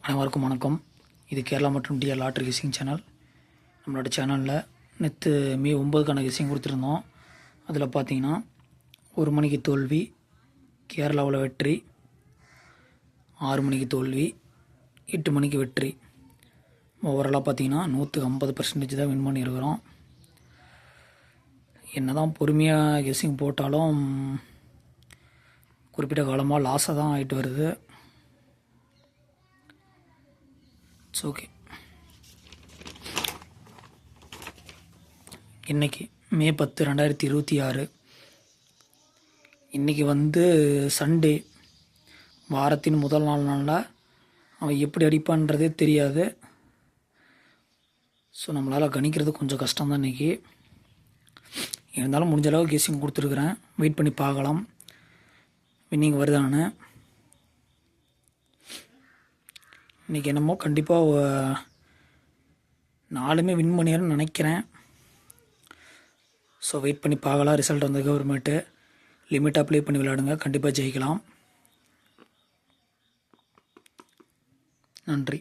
அனைவருக்கும் வணக்கம். இது கேரளா மற்றும் டிஆர் லாட்ரி கிசிங் சேனல். நம்மளோட சேனலில் நேற்று மே 9க்கான கிசிங் கொடுத்துருந்தோம். அதில் பார்த்தீங்கன்னா 1 மணிக்கு தோல்வி, கேரளாவில் வெற்றி, 6 மணிக்கு தோல்வி, 8 மணிக்கு வெற்றி. ஓவராலாக பார்த்தீங்கன்னா 150% தான் வின் பண்ணியிருக்கிறோம். என்ன தான் பொறுமையாக கெஸ்ஸிங் போட்டாலும் குறிப்பிட்ட காலமாக லாஸாக தான் ஆகிட்டு வருது. It's okay. இன்றைக்கி மே 10, 2026. இன்றைக்கி சண்டே, வாரத்தின் முதல் நாளில் அவன் எப்படி அடிப்பான்றதே தெரியாது. ஸோ நம்மளால் கணிக்கிறது கொஞ்சம் கஷ்டம்தான் இன்றைக்கி. இருந்தாலும் முடிஞ்ச அளவு கெஸ்ஸிங் கொடுத்துருக்குறேன். வெயிட் பண்ணி பார்க்கலாம் வின்னிங் வருதான்னு. இன்றைக்கி என்னமோ கண்டிப்பாக 4மே வின் பண்ணிடும்னு நினைக்கிறேன். ஸோ வெயிட் பண்ணி பார்க்கலாம். ரிசல்ட் வந்ததுக்கு அப்புறமேட்டு லிமிட்டாக ப்ளே பண்ணி விளையாடுங்க, கண்டிப்பாக ஜெயிக்கலாம். நன்றி.